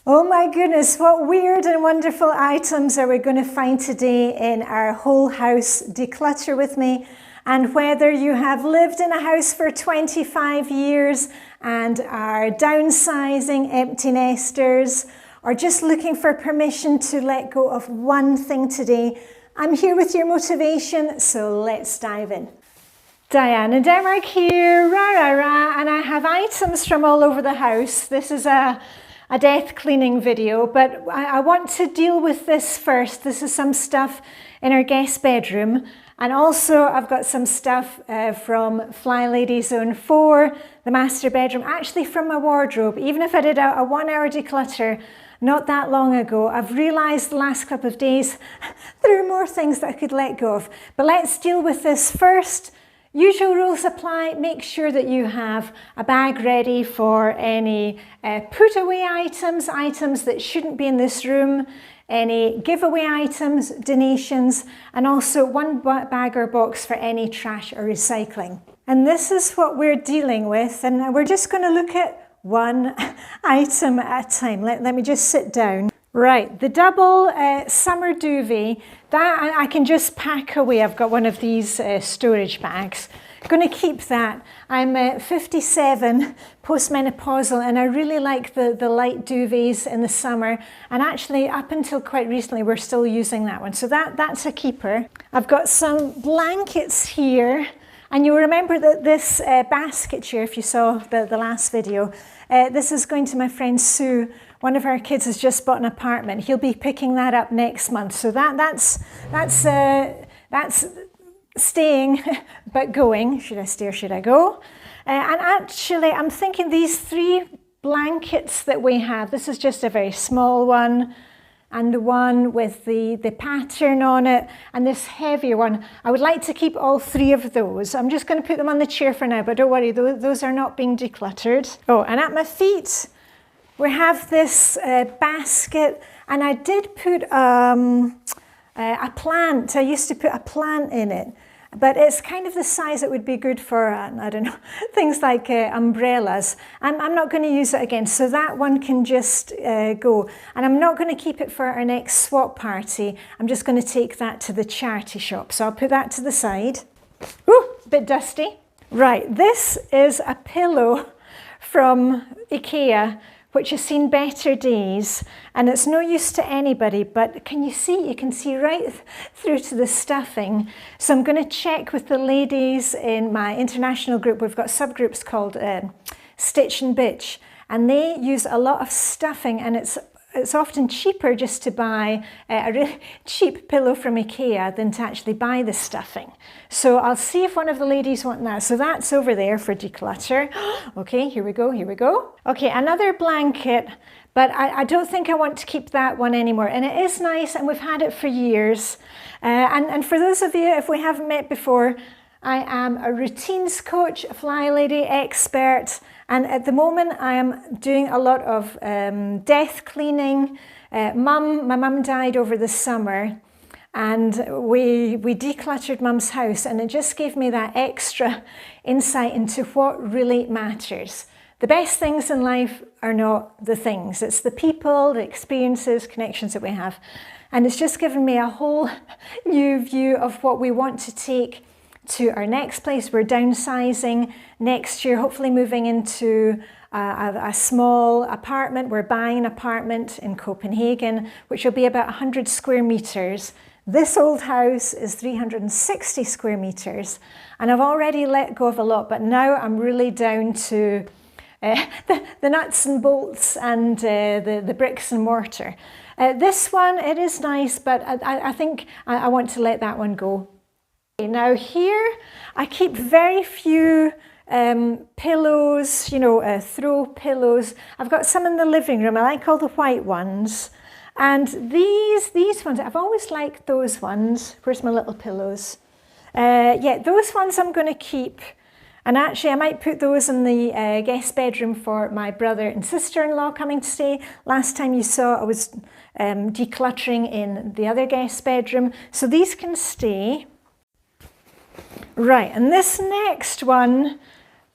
Oh my goodness, what weird and wonderful items are we going to find today in our whole house declutter with me? And whether you have lived in a house for 25 years and are downsizing, empty nesters, or just looking for permission to let go of one thing today, I'm here with your motivation, so let's dive in. Diane in Denmark here, rah rah rah, and I have items from all over the house. This is a death cleaning video, but I want to deal with this first. This is some stuff in our guest bedroom, and also I've got some stuff from Flylady Zone 4, the master bedroom, actually from my wardrobe. Even if I did a 1 hour declutter not that long ago, I've realised the last couple of days there are more things that I could let go of. But let's deal with this first. Usual rules apply. Make sure that you have a bag ready for any put away items, items that shouldn't be in this room, any giveaway items, donations, and also one bag or box for any trash or recycling. And this is what we're dealing with, and we're just going to look at one item at a time. Let me just sit down. Right, the double summer duvet, that I can just pack away. I've got one of these storage bags. Going to keep that. I'm 57, postmenopausal, and I really like the light duvets in the summer. And actually, up until quite recently, we're still using that one. So that's a keeper. I've got some blankets here. And you'll remember that this basket chair, if you saw the last video, this is going to my friend Sue. One of our kids has just bought an apartment. He'll be picking that up next month. So that's staying, but going. Should I stay or should I go? And actually, I'm thinking these 3 blankets that we have, this is just a very small one, and the one with the pattern on it, and this heavier one. I would like to keep all 3 of those. I'm just going to put them on the chair for now, but don't worry, those are not being decluttered. Oh, and at my feet, we have this basket, and I did put a plant. I used to put a plant in it, but it's kind of the size that would be good for, I don't know, things like umbrellas. I'm not going to use it again, so that one can just go. And I'm not going to keep it for our next swap party. I'm just going to take that to the charity shop. So I'll put that to the side. Ooh, a bit dusty. Right, this is a pillow from IKEA, which has seen better days, and it's no use to anybody, but can you see? You can see right through to the stuffing. So I'm going to check with the ladies in my international group. We've got subgroups called Stitch and Bitch, and they use a lot of stuffing, and it's often cheaper just to buy a really cheap pillow from IKEA than to actually buy the stuffing. So I'll see if one of the ladies want that. So that's over there for declutter. Okay, here we go, here we go. Okay, another blanket, but I don't think I want to keep that one anymore. And it is nice, and we've had it for years. And for those of you, if we haven't met before, I am a routines coach, a Flylady expert, and at the moment I am doing a lot of death cleaning. My mum died over the summer, and we decluttered Mum's house, and it just gave me that extra insight into what really matters. The best things in life are not the things, it's the people, the experiences, connections that we have. And it's just given me a whole new view of what we want to take to our next place. We're downsizing next year, hopefully moving into a small apartment. We're buying an apartment in Copenhagen, which will be about 100 square meters. This old house is 360 square meters, and I've already let go of a lot, but now I'm really down to the nuts and bolts and the bricks and mortar. This one, it is nice, but I think I want to let that one go. Now here, I keep very few pillows, you know, throw pillows. I've got some in the living room. I like all the white ones. And these ones, I've always liked those ones. Where's my little pillows? Yeah, those ones I'm going to keep. And actually, I might put those in the guest bedroom for my brother and sister-in-law coming to stay. Last time you saw, I was decluttering in the other guest bedroom. So these can stay. Right, and this next one,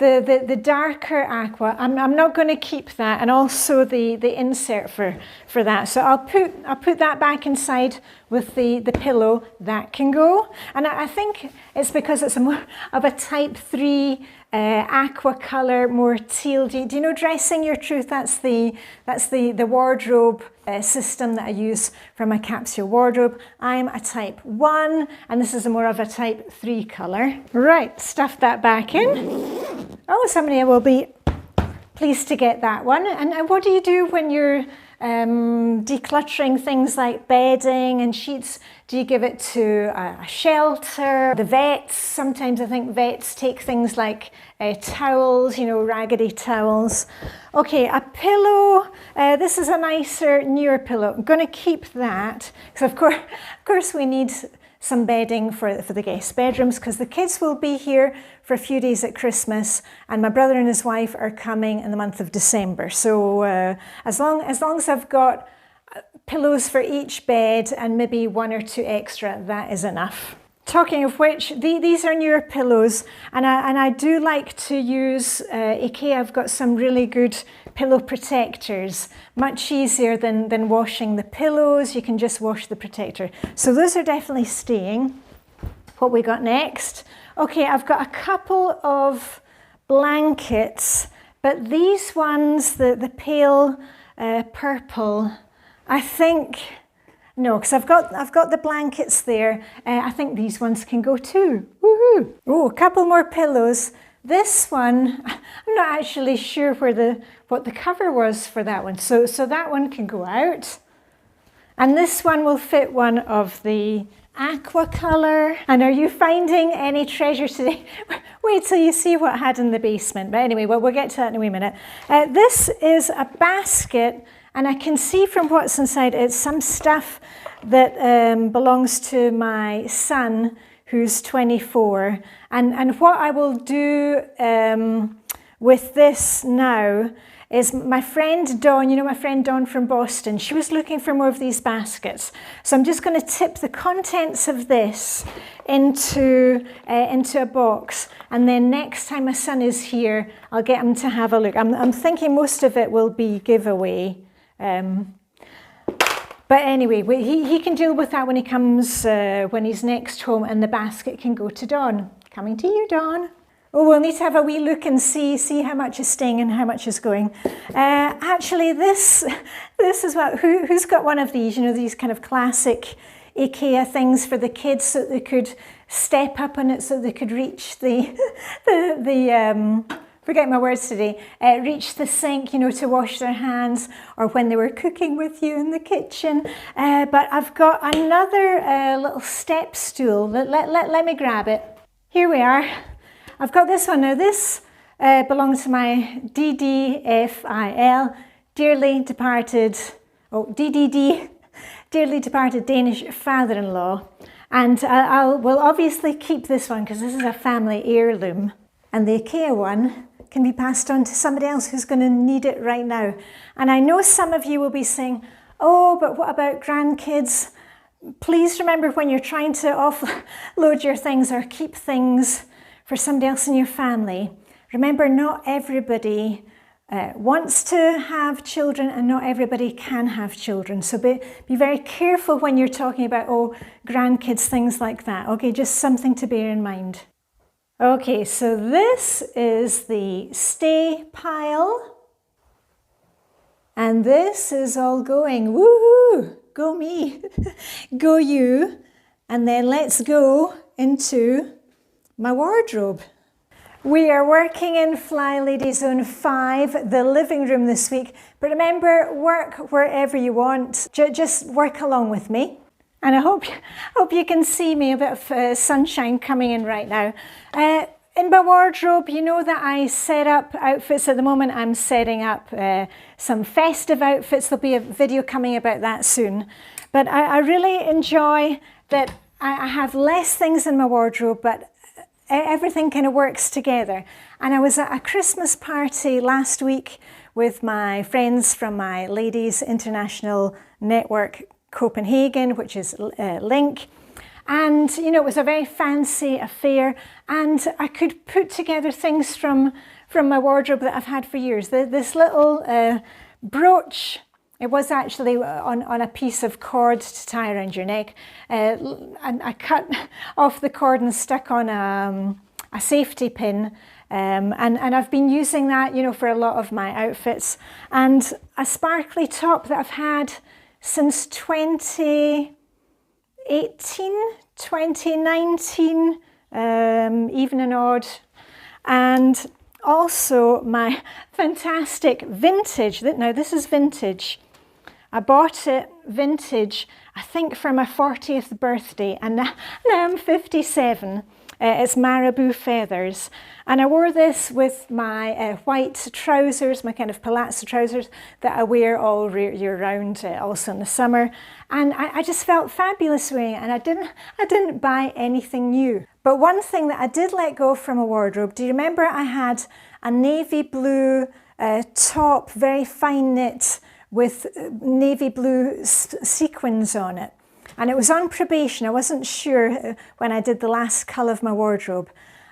the darker aqua, I'm not going to keep that, and also the insert for that. So I'll put that back inside with the pillow. That can go. And I think it's because it's a more of a type 3 aqua colour, more teal. Do you know Dressing Your Truth? That's the wardrobe system that I use for my capsule wardrobe. I'm a type 1, and this is more of a type 3 colour. Right, stuff that back in. Oh, somebody will be pleased to get that one. And what do you do when you're decluttering things like bedding and sheets? Do you give it to a shelter? The vets, sometimes I think vets take things like towels, you know, raggedy towels. Okay, a pillow. This is a nicer, newer pillow. I'm going to keep that because of course we need some bedding for the guest bedrooms, because the kids will be here for a few days at Christmas, and my brother and his wife are coming in the month of December. So as long as I've got pillows for each bed and maybe 1 or 2 extra, that is enough. Talking of which, these are newer pillows, and I do like to use IKEA. I've got some really good pillow protectors, much easier than washing the pillows. You can just wash the protector. So those are definitely staying. What we got next? Okay, I've got a couple of blankets, but these ones, the pale purple, I think. No, because I've got the blankets there. I think these ones can go too. Woohoo! Oh, a couple more pillows. This one, I'm not actually sure what the cover was for that one. So that one can go out. And this one will fit one of the aqua colour. And are you finding any treasure today? Wait till you see what I had in the basement. But anyway, we'll get to that in a wee minute. This is a basket. And I can see from what's inside, it's some stuff that belongs to my son, who's 24. And what I will do with this now is my friend Dawn, you know my friend Dawn from Boston, she was looking for more of these baskets. So I'm just going to tip the contents of this into a box. And then next time my son is here, I'll get him to have a look. I'm thinking most of it will be giveaway. But anyway, he can deal with that when he comes, when he's next home, and the basket can go to Dawn. Coming to you, Dawn. Oh, we'll need to have a wee look and see how much is staying and how much is going. Actually, this is what, who's got one of these, you know, these kind of classic IKEA things for the kids so that they could step up on it, so they could reach the forget my words today, reach the sink, you know, to wash their hands, or when they were cooking with you in the kitchen. But I've got another little step stool. Let me grab it. Here we are. I've got this one. Now this belongs to my DDFIL, dearly departed, DDD, dearly departed Danish father-in-law. And we'll obviously keep this one because this is a family heirloom. And the IKEA one can be passed on to somebody else who's going to need it right now. And I know some of you will be saying, oh, but what about grandkids? Please remember, when you're trying to offload your things or keep things for somebody else in your family, remember, not everybody wants to have children, and not everybody can have children. So be very careful when you're talking about, oh, grandkids, things like that. Okay, just something to bear in mind. Okay, so this is the stay pile, and this is all going. Woohoo! Go me, go you, and then let's go into my wardrobe. We are working in Flylady Zone 5, the living room this week, but remember, work wherever you want. Just work along with me. And I hope you can see me, a bit of sunshine coming in right now. In my wardrobe, you know that I set up outfits. At the moment, I'm setting up some festive outfits. There'll be a video coming about that soon. But I really enjoy that I have less things in my wardrobe, but everything kind of works together. And I was at a Christmas party last week with my friends from my Ladies International Network Copenhagen, which is Link. And, you know, it was a very fancy affair, and I could put together things from from my wardrobe that I've had for years. This little brooch. It was actually on a piece of cord to tie around your neck. And I cut off the cord and stuck on a safety pin. And I've been using that, you know, for a lot of my outfits. And a sparkly top that I've had since 2018, 2019, even and odd. And also my fantastic vintage, now this is vintage. I bought it vintage, I think for my 40th birthday, and now I'm 57. It's marabou feathers. And I wore this with my white trousers, my kind of palazzo trousers that I wear all year round, also in the summer. And I just felt fabulous wearing it, and I didn't buy anything new. But one thing that I did let go from a wardrobe, do you remember I had a navy blue top, very fine knit, with navy blue sequins on it. And it was on probation. I wasn't sure when I did the last cull of my wardrobe.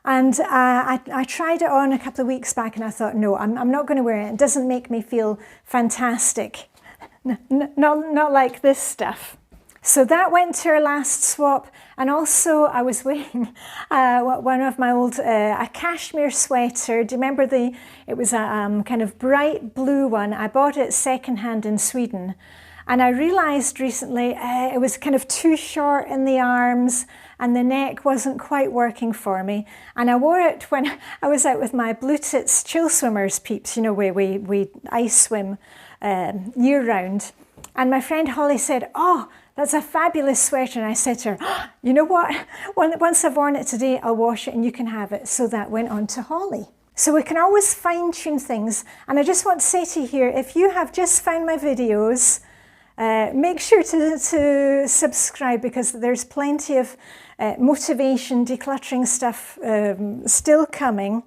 And I tried it on a couple of weeks back and I thought, no, I'm not going to wear it. It doesn't make me feel fantastic. Not like this stuff. So that went to our last swap. And also I was wearing one of my old, a cashmere sweater. Do you remember it was a kind of bright blue one. I bought it secondhand in Sweden. And I realized recently it was kind of too short in the arms and the neck wasn't quite working for me. And I wore it when I was out with my Blue Tits chill swimmers peeps, you know, we ice swim year round. And my friend Holly said, oh, that's a fabulous sweater. And I said to her, oh, you know what? Once I've worn it today, I'll wash it and you can have it. So that went on to Holly. So we can always fine tune things. And I just want to say to you here, if you have just found my videos, make sure to subscribe, because there's plenty of motivation, decluttering stuff still coming.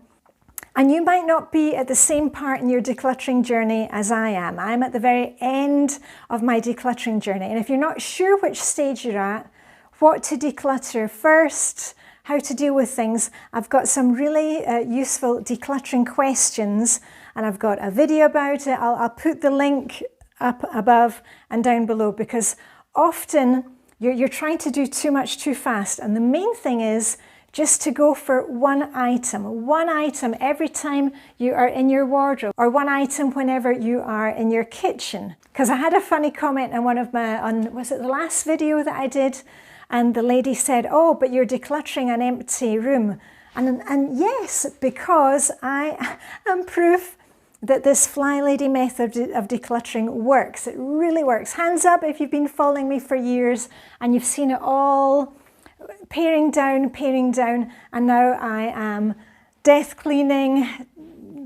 And you might not be at the same part in your decluttering journey as I am. I'm at the very end of my decluttering journey. And if you're not sure which stage you're at, what to declutter first, how to deal with things, I've got some really useful decluttering questions, and I've got a video about it. I'll put the link up above and down below, because often you're trying to do too much too fast. And the main thing is just to go for one item every time you are in your wardrobe, or one item whenever you are in your kitchen. Because I had a funny comment on was it the last video that I did? And the lady said, oh, but you're decluttering an empty room. And yes, because I am proof that this Flylady method of decluttering works. It really works. Hands up if you've been following me for years and you've seen it all paring down, and now I am death cleaning,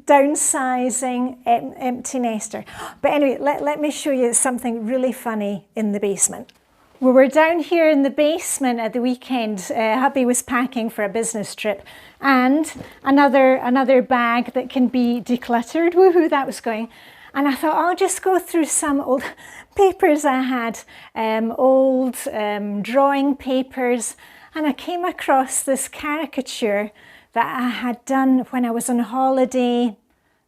downsizing, empty nester. But anyway, let me show you something really funny in the basement. We were down here in the basement at the weekend. Hubby was packing for a business trip, and another bag that can be decluttered. Woohoo, that was going. And I thought I'll just go through some old papers I had, old drawing papers, and I came across this caricature that I had done when I was on holiday,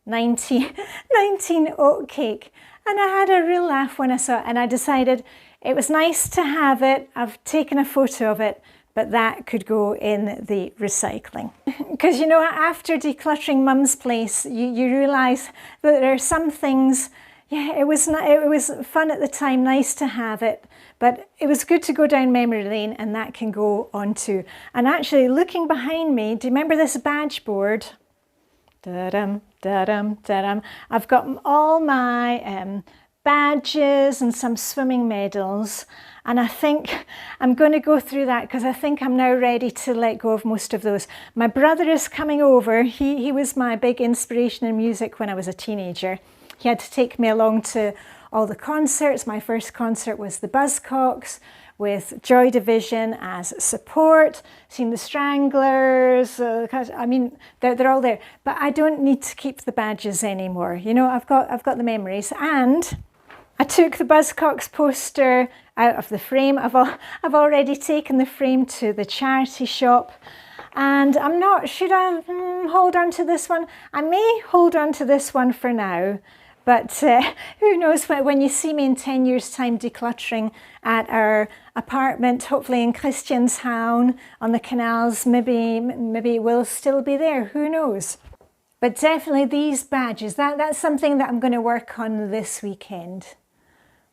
19 oatcake. And I had a real laugh when I saw it, and I decided it was nice to have it. I've taken a photo of it, but that could go in the recycling. Because, you know, after decluttering Mum's place, you realise that there are some things, yeah, it was fun at the time, nice to have it, but it was good to go down memory lane, and that can go on too. And actually, looking behind me, do you remember this badge board? Da-dum, da-dum, da-dum. I've got all my badges and some swimming medals, and I think I'm going to go through that because I think I'm now ready to let go of most of those. My brother is coming over. He was my big inspiration in music when I was a teenager. He had to take me along to all the concerts. My first concert was the Buzzcocks with Joy Division as support, seen the Stranglers, I mean, they're all there. But I don't need to keep the badges anymore. You know, I've got the memories. And I took the Buzzcocks poster out of the frame. I've already taken the frame to the charity shop. And I'm not, should I hold on to this one? I may hold on to this one for now. But who knows, when you see me in 10 years' time decluttering at our apartment, hopefully in Christianshavn on the canals, maybe it will still be there, who knows. But definitely these badges, that's something that I'm going to work on this weekend.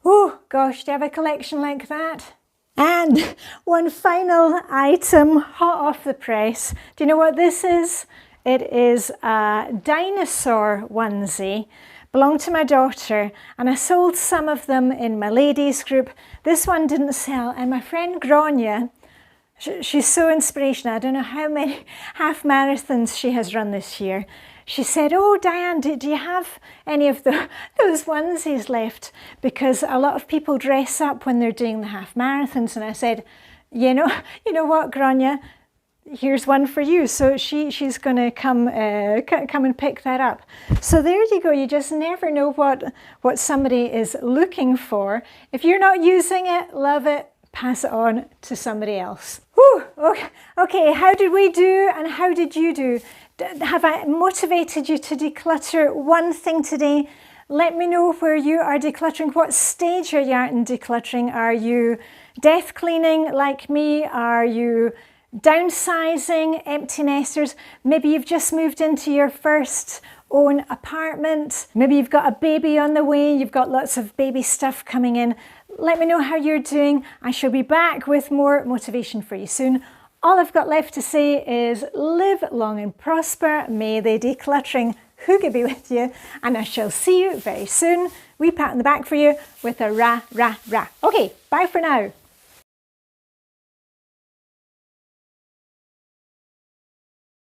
Oh gosh, do you have a collection like that? And one final item, hot off the press. Do you know what this is? It is a dinosaur onesie. Belonged to my daughter, and I sold some of them in my ladies group. This one didn't sell, and my friend Grania, she's so inspirational. I don't know how many half marathons she has run this year. She said, "Oh, Diane, do you have any of those onesies left? Because a lot of people dress up when they're doing the half marathons." And I said, you know what, Grania? Here's one for you. So she's going to come and pick that up. So there you go. You just never know what somebody is looking for. If you're not using it, love it, pass it on to somebody else. Whew, okay, how did we do and how did you do? Have I motivated you to declutter one thing today? Let me know where you are decluttering. What stage are you at in decluttering? Are you death cleaning like me? Are you downsizing, empty nesters? Maybe you've just moved into your first own apartment. Maybe you've got a baby on the way. You've got lots of baby stuff coming in. Let me know how you're doing. I shall be back with more motivation for you soon. All I've got left to say is live long and prosper. May the decluttering hygge be with you. And I shall see you very soon. We pat on the back for you with a rah, rah, rah. Okay, bye for now.